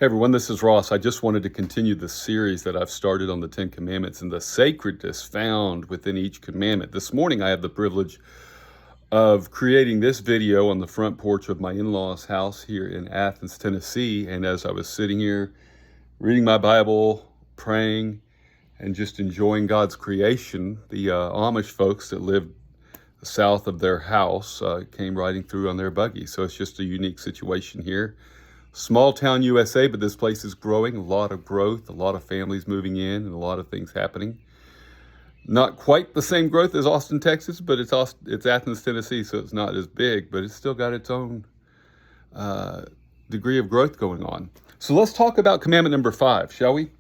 Hey everyone, this is Ross. I just wanted to continue the series that I've started on the Ten Commandments and the sacredness found within each commandment. This morning I have the privilege of creating this video on the front porch of my in-laws' house here in Athens, Tennessee. And as I was sitting here reading my Bible, praying, and just enjoying God's creation, the Amish folks that lived south of their house came riding through on their buggy. So it's just a unique situation here. Small town USA, but this place is growing, a lot of growth, a lot of families moving in, and a lot of things happening. Not quite the same growth as Austin, Texas, but it's Athens, Tennessee, so it's not as big, but it's still got its own degree of growth going on. So let's talk about commandment number 5, shall we?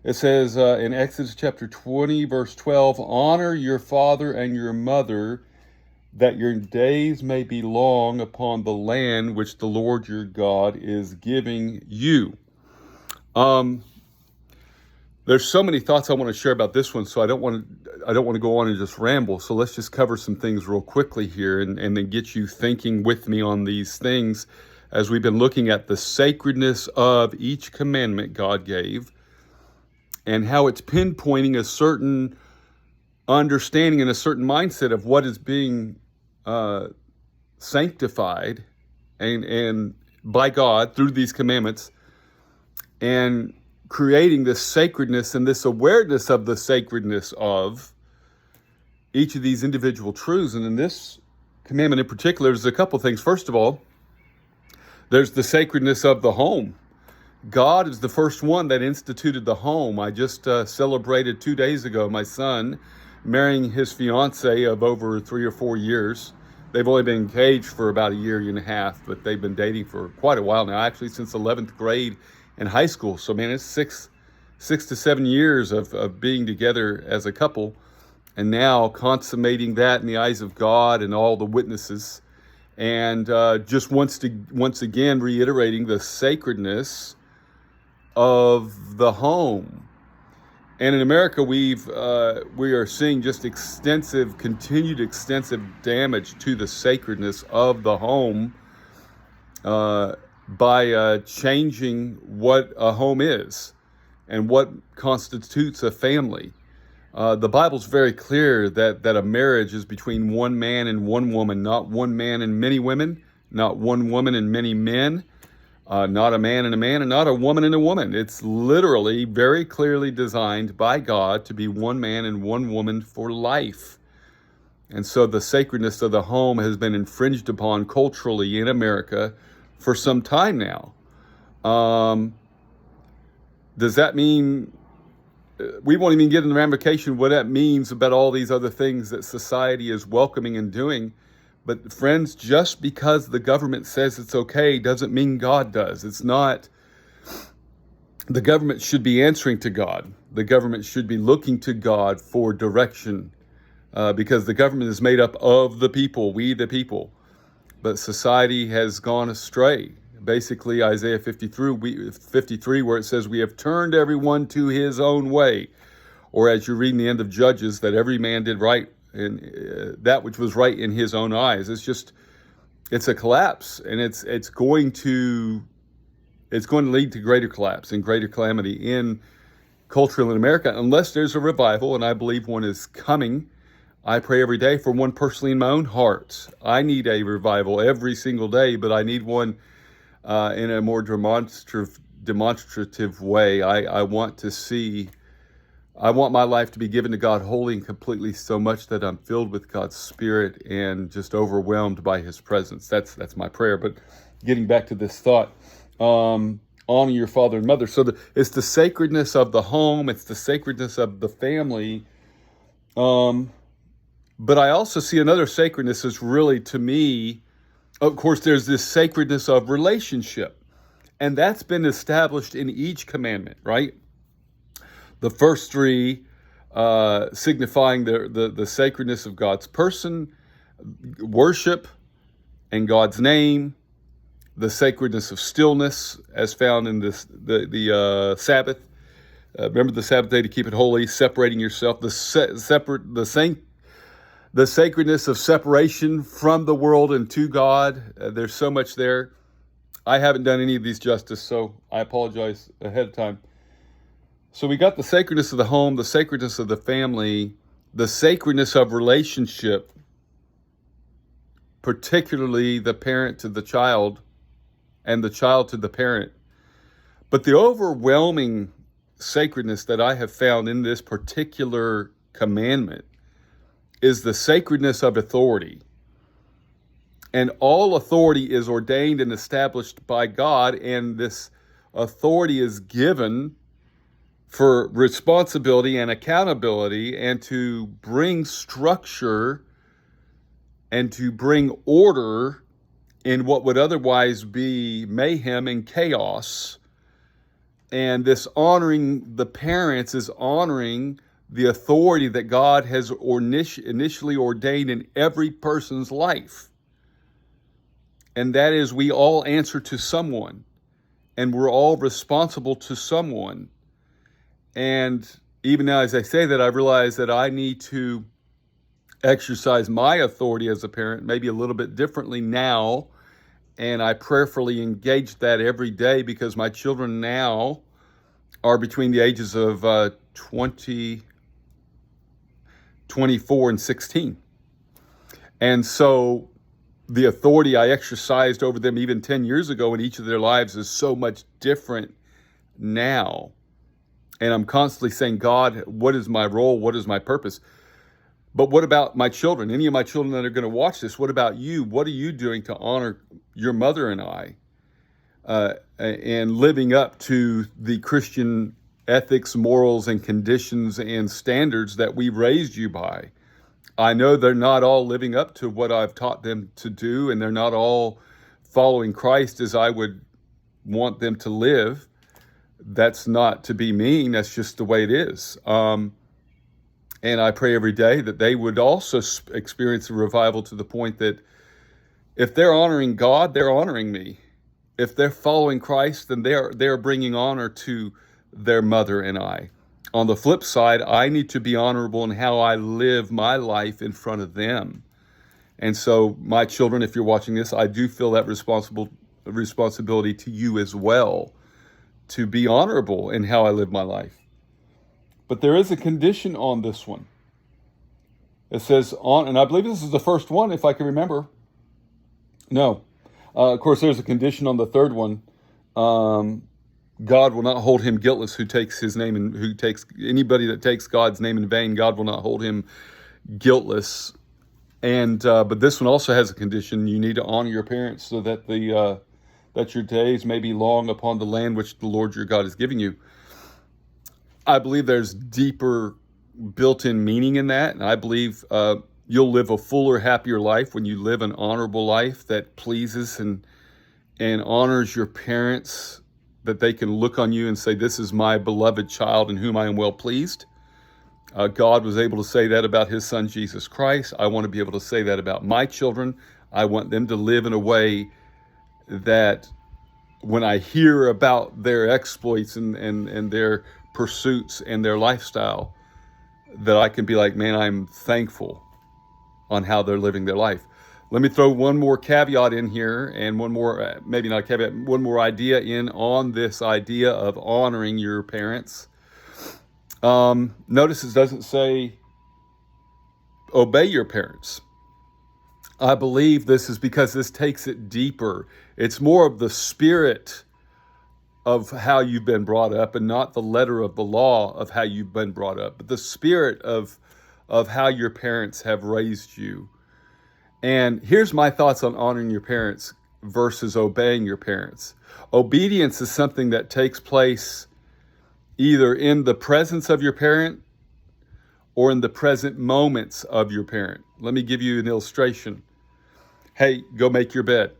It says in Exodus chapter 20, verse 12, honor your father and your mother, that your days may be long upon the land which the Lord your God is giving you. There's so many thoughts I want to share about this one, so I don't want to go on and just ramble. So let's just cover some things real quickly here and then get you thinking with me on these things as we've been looking at the sacredness of each commandment God gave and how it's pinpointing a certain understanding and a certain mindset of what is being sanctified and by God through these commandments, and creating this sacredness and this awareness of the sacredness of each of these individual truths. And in this commandment in particular, there's a couple things. First of all, there's the sacredness of the home. God is the first one that instituted the home. I just celebrated 2 days ago my son marrying his fiance of over 3 or 4 years. They've only been engaged for about a year and a half, but they've been dating for quite a while now, actually since 11th grade in high school. So man, it's six to 7 years of being together as a couple, and now consummating that in the eyes of God and all the witnesses, and just once again reiterating the sacredness of the home. And in America, we are seeing just continued extensive damage to the sacredness of the home by changing what a home is and what constitutes a family. The Bible's very clear that a marriage is between one man and one woman, not one man and many women, not one woman and many men. Not a man and a man, and not a woman and a woman. It's literally very clearly designed by God to be one man and one woman for life. And so the sacredness of the home has been infringed upon culturally in America for some time now. Does that mean we won't even get in the ramification of what that means about all these other things that society is welcoming and doing? But friends, just because the government says it's okay doesn't mean God does. It's not. The government should be answering to God. The government should be looking to God for direction because the government is made up of the people, we the people. But society has gone astray. Basically, Isaiah 53, where it says, we have turned everyone to his own way. Or as you read in the end of Judges, that every man did right and that which was right in his own eyes. It's a collapse, and it's going to lead to greater collapse and greater calamity in cultural in America unless there's a revival, and I believe one is coming. I pray every day for one personally in my own heart. I need a revival every single day, but I need one in a more demonstrative way. I want my life to be given to God wholly and completely, so much that I'm filled with God's Spirit and just overwhelmed by His presence. That's my prayer. But getting back to this thought, honor your father and mother. So it's the sacredness of the home. It's the sacredness of the family. But I also see another sacredness is really, to me, of course, there's this sacredness of relationship. And that's been established in each commandment, right? The first three signifying the sacredness of God's person, worship, and God's name, the sacredness of stillness as found in the Sabbath. Remember the Sabbath day to keep it holy, separating yourself, the sacredness of separation from the world and to God. There's so much there. I haven't done any of these justice, so I apologize ahead of time. So we got the sacredness of the home, the sacredness of the family, the sacredness of relationship, particularly the parent to the child and the child to the parent. But the overwhelming sacredness that I have found in this particular commandment is the sacredness of authority. And all authority is ordained and established by God, and this authority is given for responsibility and accountability and to bring structure and to bring order in what would otherwise be mayhem and chaos. And this honoring the parents is honoring the authority that God has initially ordained in every person's life. And that is, we all answer to someone, and we're all responsible to someone. And even now, as I say that, I realize that I need to exercise my authority as a parent maybe a little bit differently now. And I prayerfully engage that every day, because my children now are between the ages of 20, 24, and 16. And so the authority I exercised over them even 10 years ago in each of their lives is so much different now. And I'm constantly saying, God, what is my role? What is my purpose? But what about my children? Any of my children that are going to watch this, what about you? What are you doing to honor your mother and I? And living up to the Christian ethics, morals, and conditions and standards that we raised you by. I know they're not all living up to what I've taught them to do, and they're not all following Christ as I would want them to live. That's not to be mean. That's just the way it is. And I pray every day that they would also experience a revival to the point that if they're honoring God, they're honoring me. If they're following Christ, then they're bringing honor to their mother and I. On the flip side, I need to be honorable in how I live my life in front of them. And so, my children, if you're watching this, I do feel that responsibility to you as well, to be honorable in how I live my life. But there is a condition on this one. It says and I believe this is the first one, if I can remember. No. Of course, there's a condition on the third one. God will not hold him guiltless who takes his name, and who takes anybody that takes God's name in vain. God will not hold him guiltless. And but this one also has a condition. You need to honor your parents so that that your days may be long upon the land which the Lord your God is giving you. I believe there's deeper built-in meaning in that, and I believe you'll live a fuller, happier life when you live an honorable life that pleases and honors your parents, that they can look on you and say, this is my beloved child in whom I am well pleased. God was able to say that about his son, Jesus Christ. I want to be able to say that about my children. I want them to live in a way that when I hear about their exploits and their pursuits and their lifestyle, that I can be like, man, I'm thankful on how they're living their life. Let me throw one more caveat in here, and one more, maybe not a caveat, one more idea in on this idea of honoring your parents. Notice it doesn't say obey your parents. I believe this is because this takes it deeper. It's more of the spirit of how you've been brought up, and not the letter of the law of how you've been brought up, but the spirit of how your parents have raised you. And here's my thoughts on honoring your parents versus obeying your parents. Obedience is something that takes place either in the presence of your parent or in the present moments of your parent. Let me give you an illustration. Hey, go make your bed.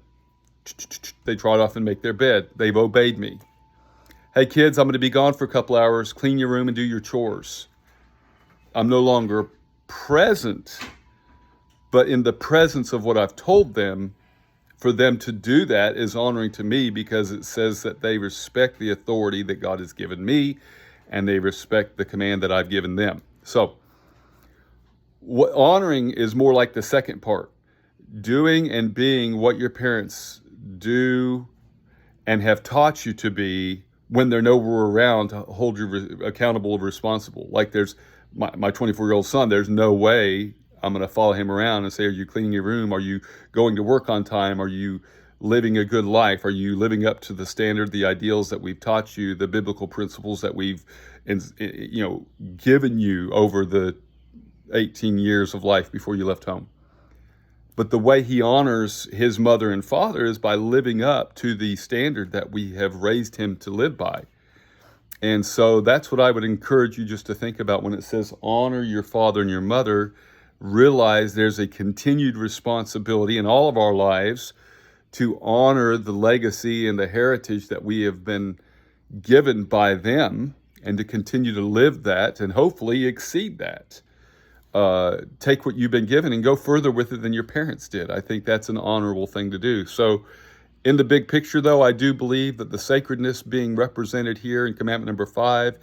They trot off and make their bed. They've obeyed me. Hey kids, I'm going to be gone for a couple hours. Clean your room and do your chores. I'm no longer present, but in the presence of what I've told them, for them to do that is honoring to me, because it says that they respect the authority that God has given me, and they respect the command that I've given them. So what honoring is more like the second part, doing and being what your parents do and have taught you to be when they're nowhere around to hold you accountable and responsible. Like there's my 24-year-old son, there's no way I'm going to follow him around and say, are you cleaning your room? Are you going to work on time? Are you living a good life? Are you living up to the standard, the ideals that we've taught you, the biblical principles that we've, given you over the 18 years of life before you left home? But the way he honors his mother and father is by living up to the standard that we have raised him to live by. And so that's what I would encourage you just to think about when it says honor your father and your mother. Realize there's a continued responsibility in all of our lives to honor the legacy and the heritage that we have been given by them, and to continue to live that and hopefully exceed that. Take what you've been given and go further with it than your parents did. I think that's an honorable thing to do. So in the big picture, though, I do believe that the sacredness being represented here in commandment number 5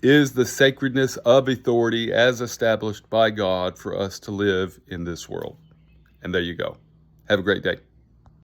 is the sacredness of authority as established by God for us to live in this world. And there you go. Have a great day.